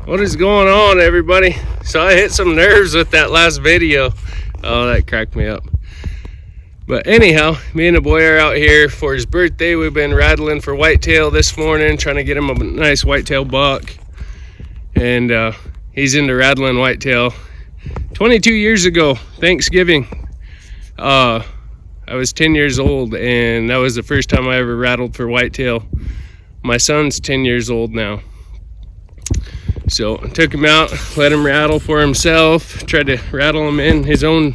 What is going on, everybody? So I hit some nerves with that last video. Oh, that cracked me up. But anyhow, me and the boy are out here for his birthday. We've been rattling for whitetail this morning, trying to get him a nice whitetail buck. And he's into rattling whitetail. 22 years ago, Thanksgiving, I was 10 years old, and that was the first time I ever rattled for whitetail. My son's 10 years old now. So I took him out, let him rattle for himself, tried to rattle him in his own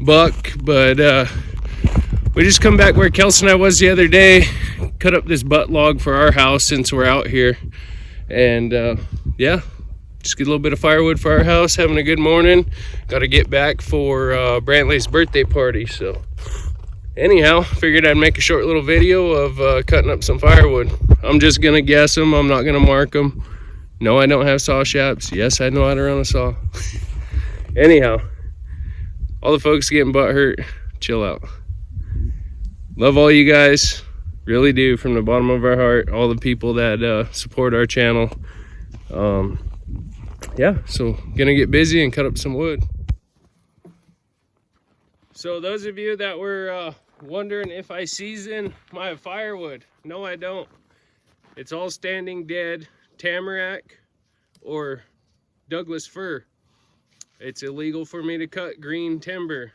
buck, but we just come back where Kelsey and I was the other day, cut up this butt log for our house since we're out here, and yeah, just get a little bit of firewood for our house, having a good morning. Got to get back for Brantley's birthday party, so anyhow, figured I'd make a short little video of cutting up some firewood. I'm just gonna guess them, I'm not gonna mark them. No, I don't have saw shaps. Yes, I know how to run a saw. Anyhow, all the folks getting butt hurt, chill out. Love all you guys, really do, from the bottom of our heart. All the people that support our channel. Yeah, so gonna get busy and cut up some wood. So those of you that were wondering if I season my firewood, no, I don't. It's all standing dead tamarack or Douglas fir. It's illegal for me to cut green timber,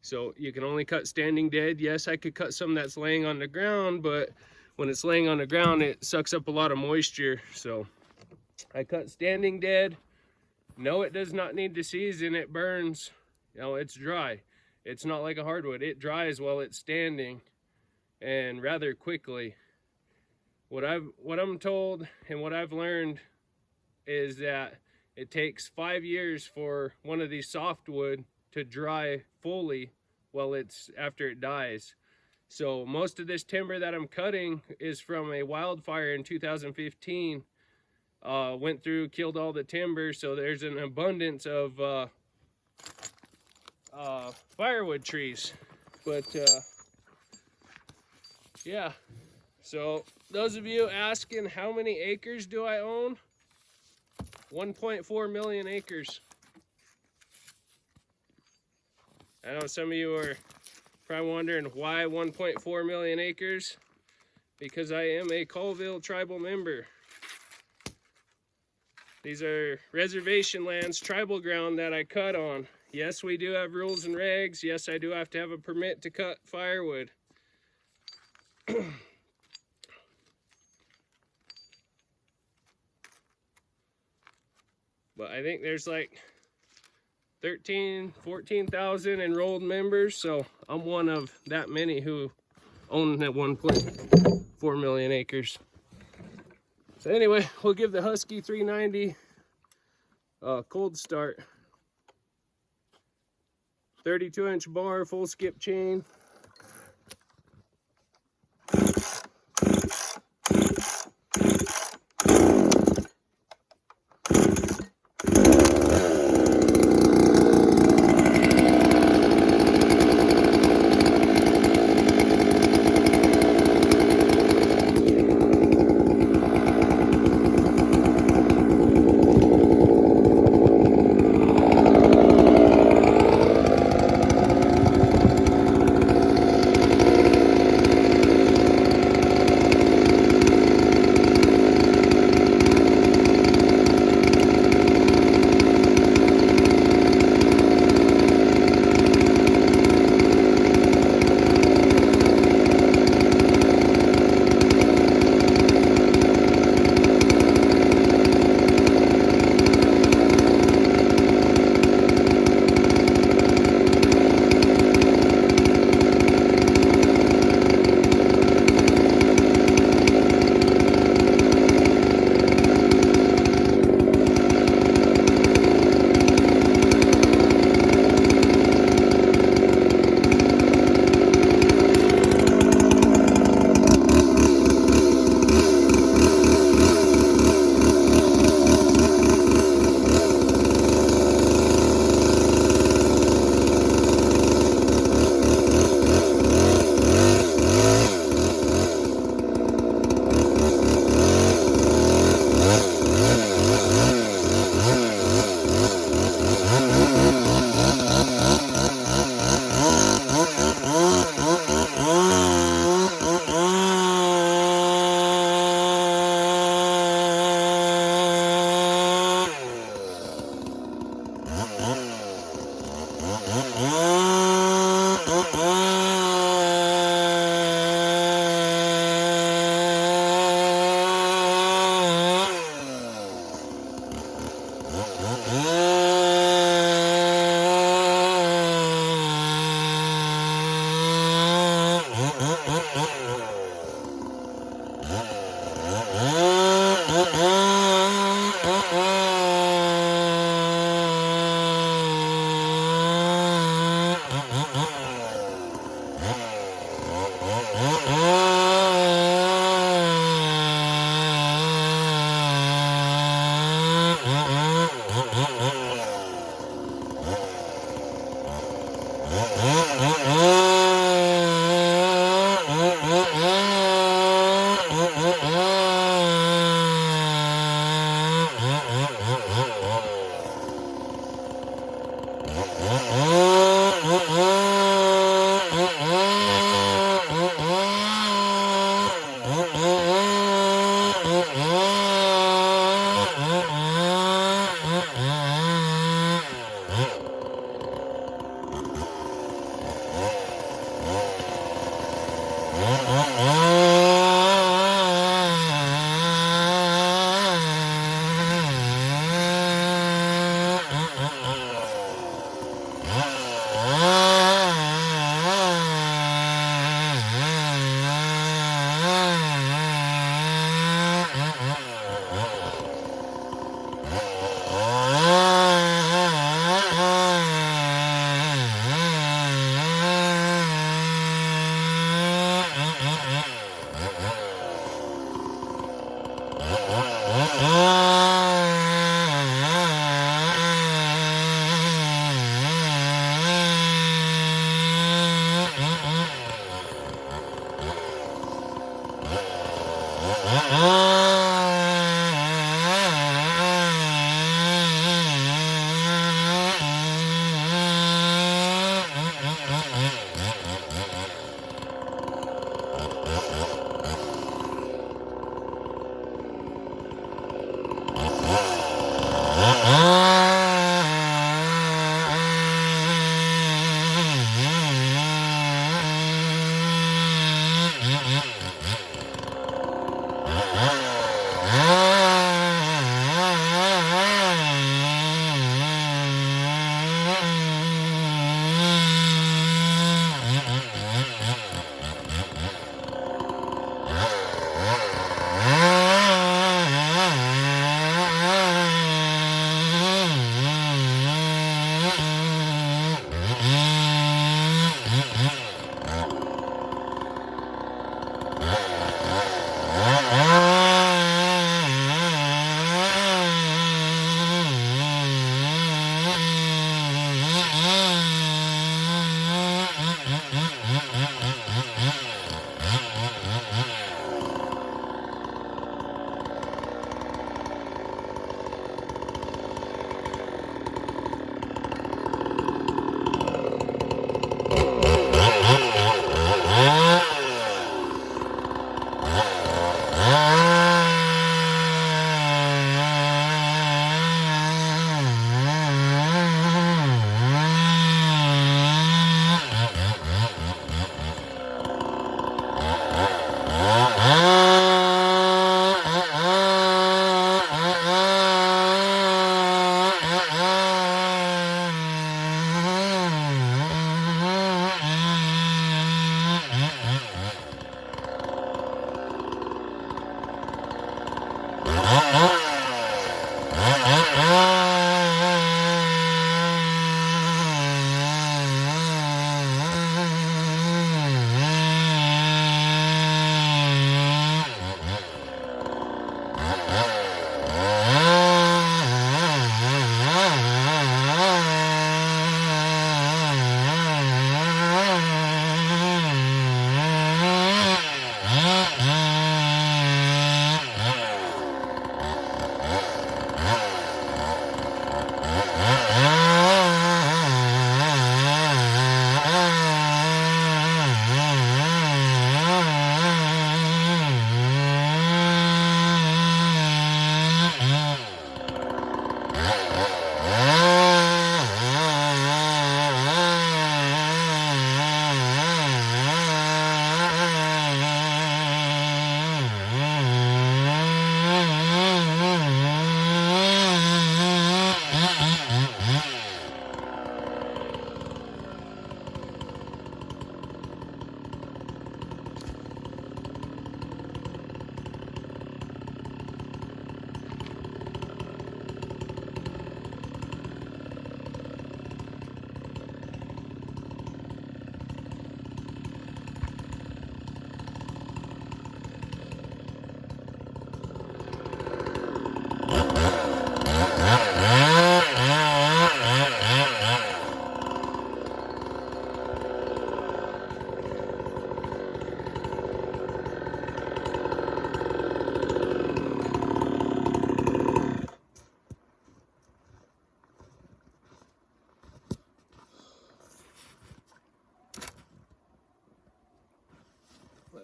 so you can only cut standing dead. Yes, I could cut some that's laying on the ground, but when it's laying on the ground, it sucks up a lot of moisture. So I cut standing dead. No, it does not need to season. It burns. You know, it's dry. It's not like a hardwood. It dries while it's standing, and rather quickly. What I'm told and what I've learned is that it takes 5 years for one of these softwood to dry fully while it's after it dies. So most of this timber that I'm cutting is from a wildfire in 2015. Went through, killed all the timber, so there's an abundance of firewood trees. But yeah, so those of you asking how many acres do I own? 1.4 million acres. I know some of you are probably wondering why 1.4 million acres. Because I am a Colville tribal member. These are reservation lands, tribal ground that I cut on. Yes, we do have rules and regs. Yes, I do have to have a permit to cut firewood. But I think there's like 14,000 enrolled members, so I'm one of that many who own that 1.4 million acres. So anyway, we'll give the Husky 390 a cold start. 32-inch bar, full skip chain.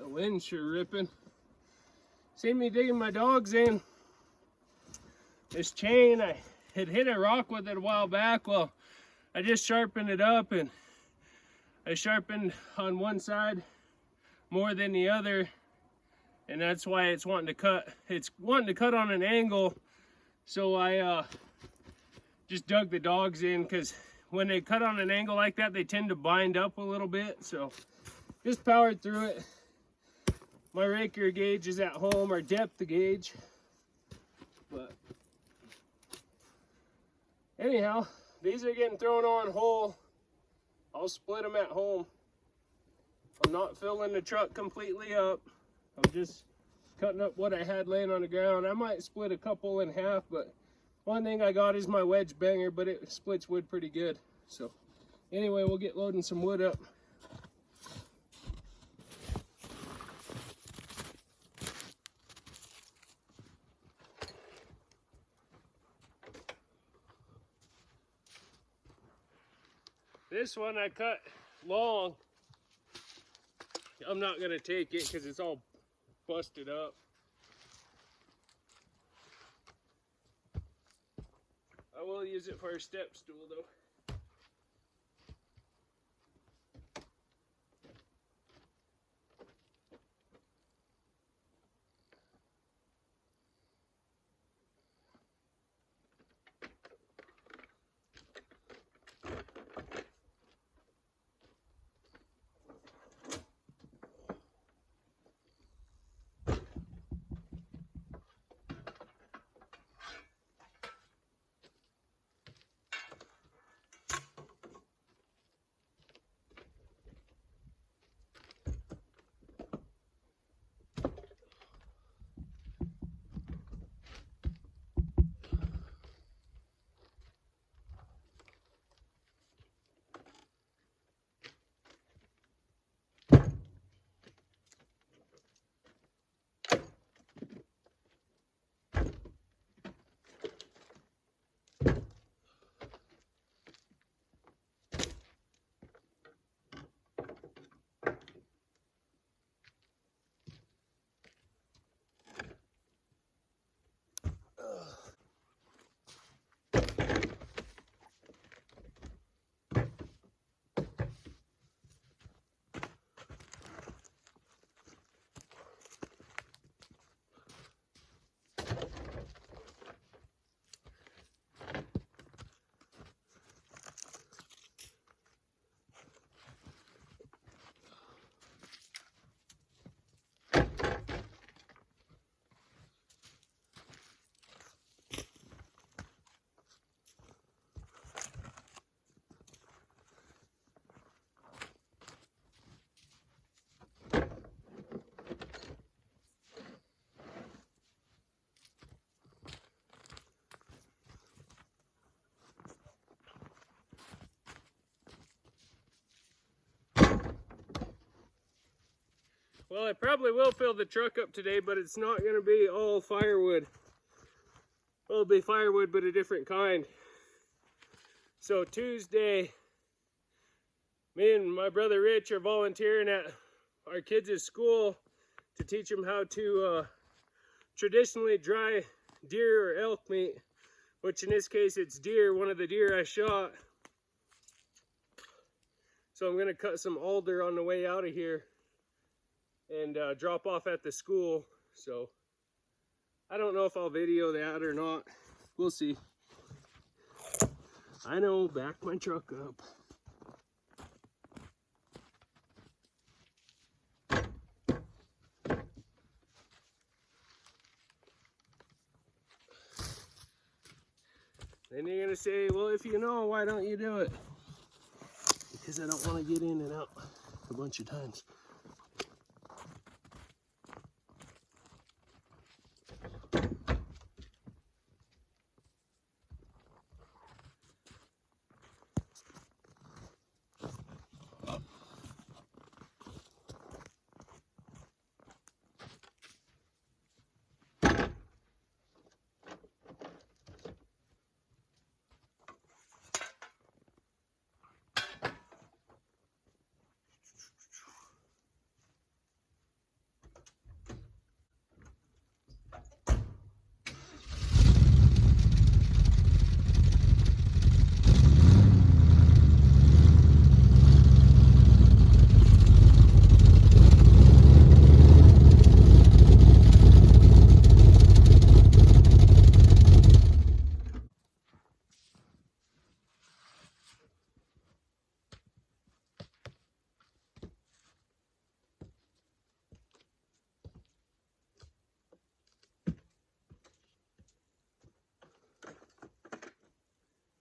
The wind's sure ripping. See me digging my dogs in. This chain, I had hit a rock with it a while back. Well, I just sharpened it up, and I sharpened on one side more than the other, and that's why it's wanting to cut. It's wanting to cut on an angle, so I just dug the dogs in, because when they cut on an angle like that, they tend to bind up a little bit. So just powered through it. My raker gauge is at home, or depth gauge, but anyhow, these are getting thrown on whole. I'll split them at home. I'm not filling the truck completely up. I'm just cutting up what I had laying on the ground. I might split a couple in half, but one thing I got is my wedge banger, but it splits wood pretty good. So anyway, we'll get loading some wood up. This one I cut long. I'm not gonna take it because it's all busted up. I will use it for a step stool though. Well, I probably will fill the truck up today, but it's not going to be all firewood. Well, it'll be firewood, but a different kind. So Tuesday, me and my brother Rich are volunteering at our kids' school to teach them how to traditionally dry deer or elk meat, which in this case it's deer, one of the deer I shot. So I'm going to cut some alder on the way out of here and drop off at the school. So I don't know if I'll video that or not. We'll see. I know, back my truck up. Then you're gonna say, well, if you know, why don't you do it? Because I don't want to get in and out a bunch of times.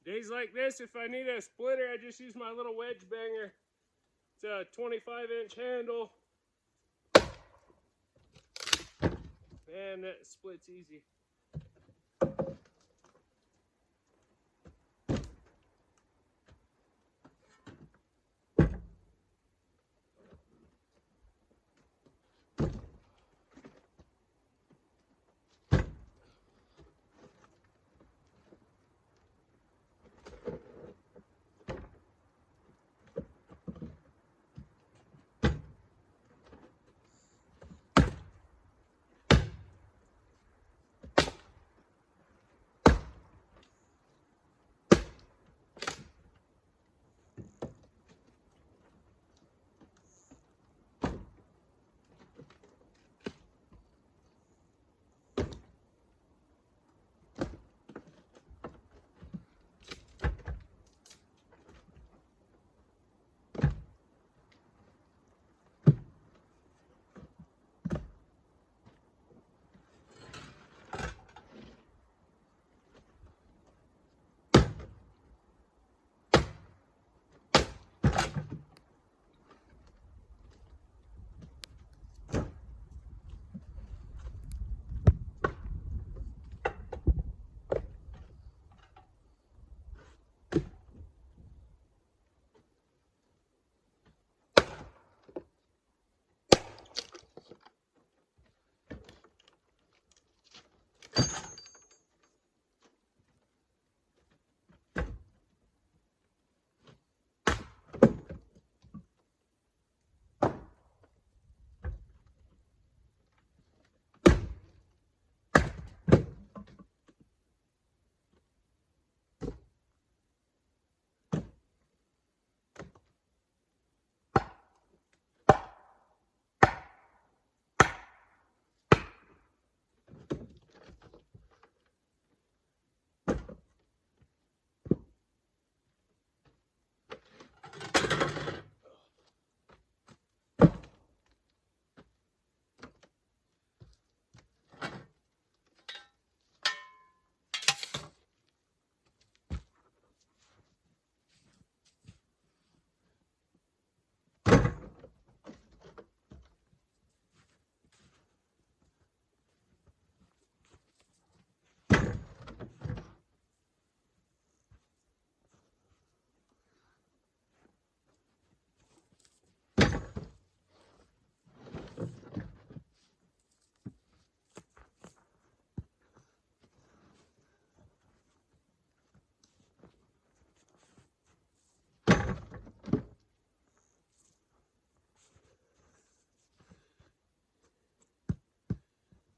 Days like this, if I need a splitter, I just use my little wedge banger. It's a 25-inch handle. And that splits easy.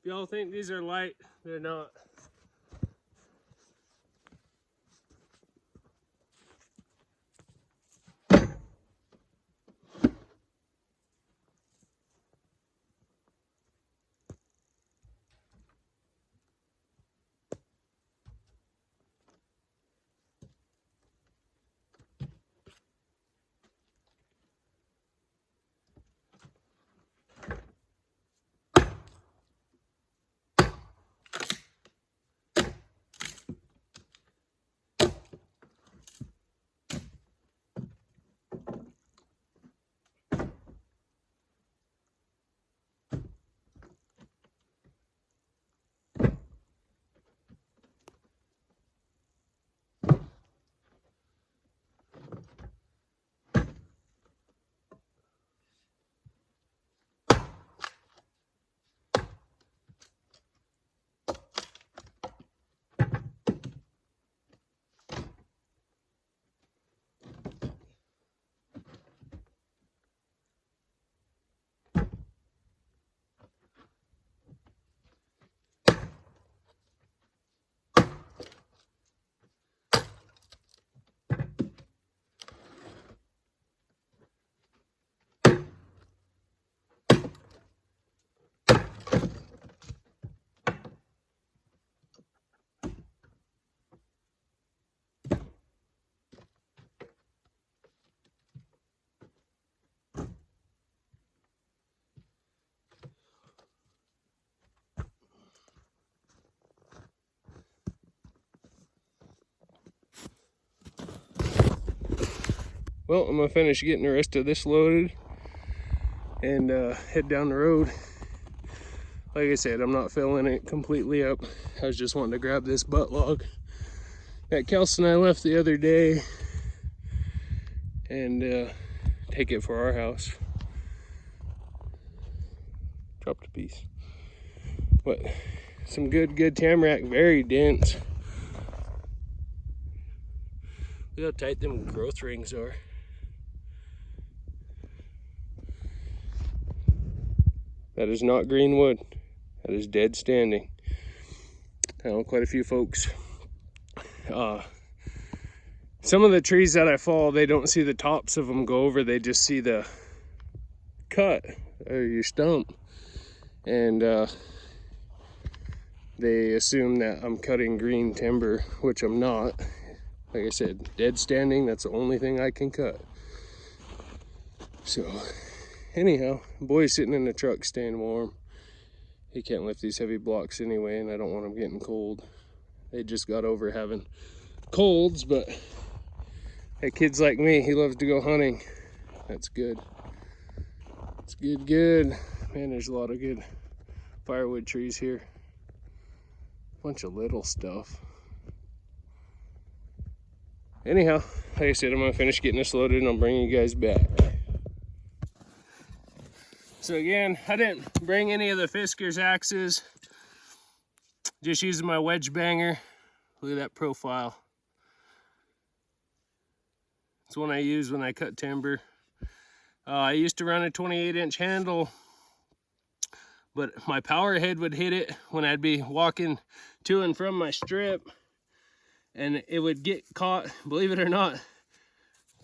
If y'all think these are light, they're not. Well, I'm gonna finish getting the rest of this loaded and head down the road. Like I said, I'm not filling it completely up. I was just wanting to grab this butt log that Kelsey and I left the other day and take it for our house. Dropped a piece. But some good tamarack, very dense. Look how tight them growth rings are. That is not green wood. That is dead standing. I know quite a few folks. Some of the trees that I fall, they don't see the tops of them go over. They just see the cut or your stump. And they assume that I'm cutting green timber, which I'm not. Like I said, dead standing, that's the only thing I can cut. So anyhow, boy's sitting in the truck staying warm. He can't lift these heavy blocks anyway, and I don't want him getting cold. They just got over having colds, but hey, kids like me, he loves to go hunting. That's good. It's good. Man, there's a lot of good firewood trees here. Bunch of little stuff. Anyhow, like I said, I'm gonna finish getting this loaded and I'll bring you guys back. So again, I didn't bring any of the Fisker's axes. Just using my wedge banger. Look at that profile. It's one I use when I cut timber. I used to run a 28-inch handle, but my power head would hit it when I'd be walking to and from my strip, and it would get caught. Believe it or not,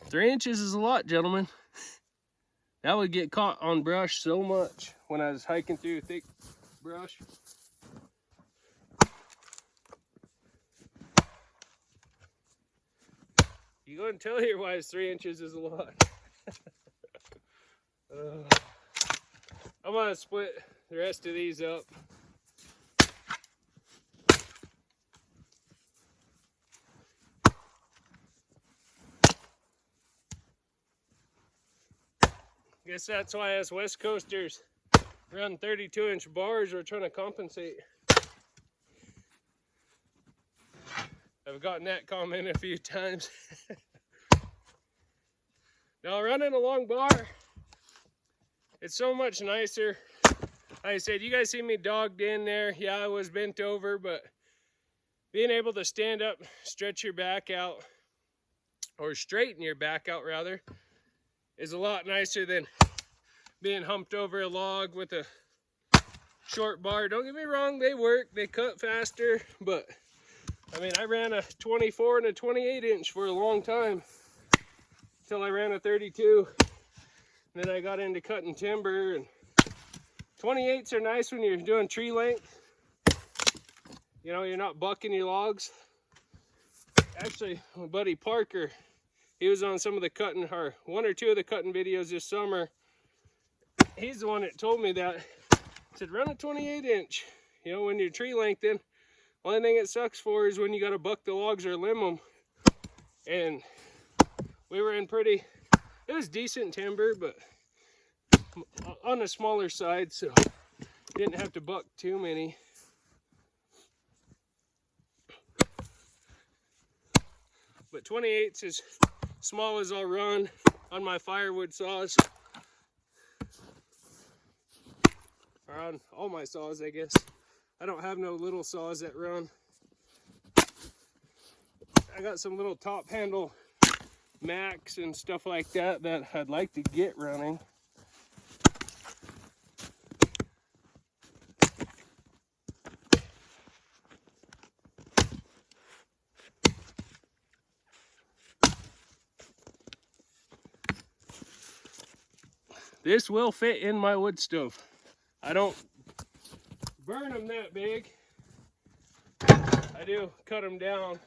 3 inches is a lot, gentlemen. That would get caught on brush so much when I was hiking through thick brush. You go and tell your wives 3 inches is a lot. I'm gonna split the rest of these up. Guess that's why us West Coasters run 32-inch bars. We're trying to compensate. I've gotten that comment a few times. Now running a long bar, it's so much nicer. Like I said, you guys see me dogged in there. Yeah, I was bent over, but being able to stand up, stretch your back out, or straighten your back out rather, is a lot nicer than being humped over a log with a short bar. Don't get me wrong, they work, they cut faster, but I mean, I ran a 24 and a 28-inch for a long time until I ran a 32. And then I got into cutting timber, and 28s are nice when you're doing tree length. You know, you're not bucking your logs. Actually, my buddy Parker, he was on some of the cutting, or one or two of the cutting videos this summer. He's the one that told me that. He said, run a 28-inch. You know, when you're tree lengthing, only thing it sucks for is when you got to buck the logs or limb them. And we were in pretty, it was decent timber, but on the smaller side, so didn't have to buck too many. But 28's as small as I'll run on my Firewood saws. Or on all my saws, I guess. I don't have no little saws that run. I got some little top handle Max and stuff like that that I'd like to get running. This will fit in my wood stove. I don't burn them that big. I do cut them down.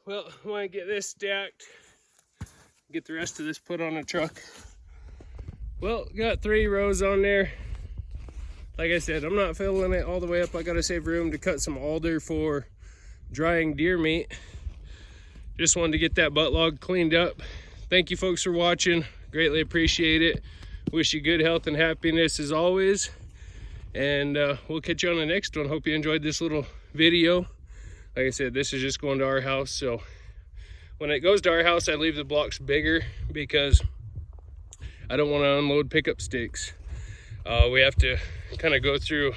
Well, I want to get this stacked, get the rest of this put on a truck. Well, got 3 rows on there. Like I said, I'm not filling it all the way up. I got to save room to cut some alder for drying deer meat. Just wanted to get that butt log cleaned up. Thank you folks for watching. Greatly appreciate it. Wish you good health and happiness as always. And we'll catch you on the next one. Hope you enjoyed this little video. Like I said, this is just going to our house, so when it goes to our house, I leave the blocks bigger because I don't want to unload pickup sticks. We have to kind of go through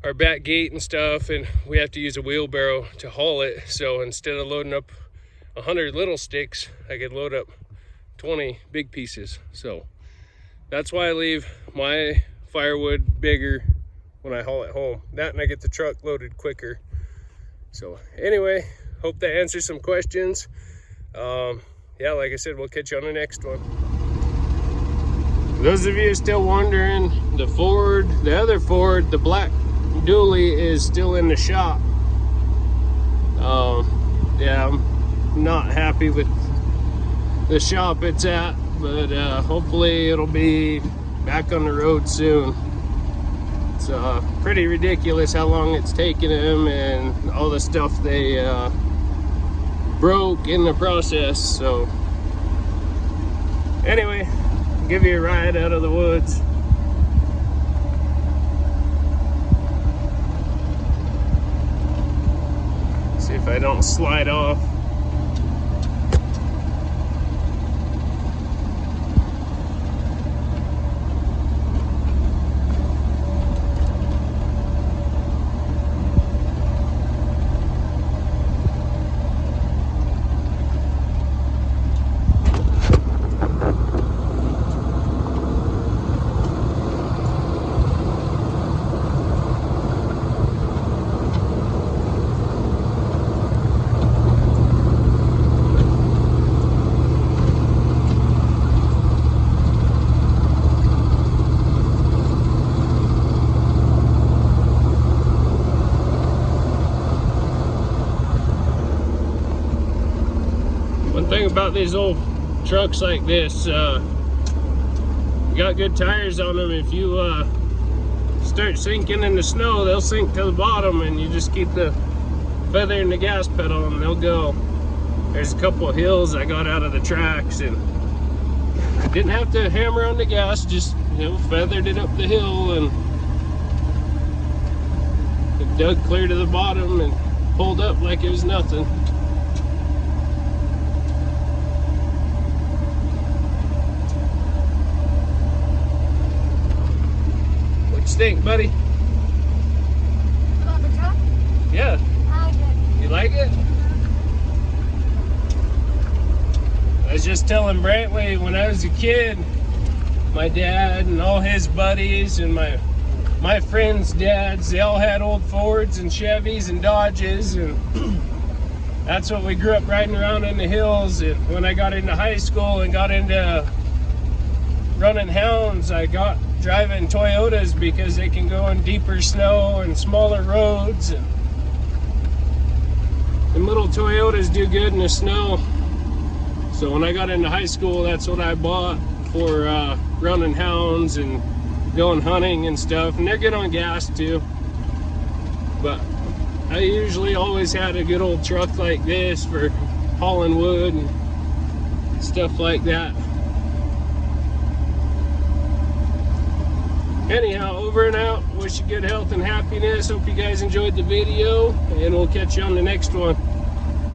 our back gate and stuff, and we have to use a wheelbarrow to haul it. So instead of loading up 100 little sticks, I could load up 20 big pieces. So that's why I leave my firewood bigger when I haul it home. That, and I get the truck loaded quicker. So anyway, hope that answers some questions. yeah, like I said, we'll catch you on the next one. Those of you still wondering, the Ford, the other Ford, the black dually is still in the shop. Yeah, I'm not happy with the shop it's at, but hopefully it'll be back on the road soon. It's pretty ridiculous how long it's taken them and all the stuff they broke in the process. So anyway, give you a ride out of the woods. See if I don't slide off. One thing about these old trucks like this, you got good tires on them. If you start sinking in the snow, they'll sink to the bottom, and you just keep the feather in the gas pedal and they'll go. There's a couple of hills I got out of the tracks and I didn't have to hammer on the gas, just, you know, feathered it up the hill and it dug clear to the bottom and pulled up like it was nothing. Think, buddy? About the truck? Yeah. I like it. You like it? I was just telling Brantley, when I was a kid, my dad and all his buddies and my friends' dads, they all had old Fords and Chevys and Dodges, and that's what we grew up riding around in the hills. And when I got into high school and got into running hounds, I got driving Toyotas because they can go in deeper snow and smaller roads, and the little Toyotas do good in the snow. So when I got into high school, that's what I bought for running hounds and going hunting and stuff, and they're good on gas too. But I usually always had a good old truck like this for hauling wood and stuff like that. Anyhow, over and out. Wish you good health and happiness. Hope you guys enjoyed the video, and we'll catch you on the next one.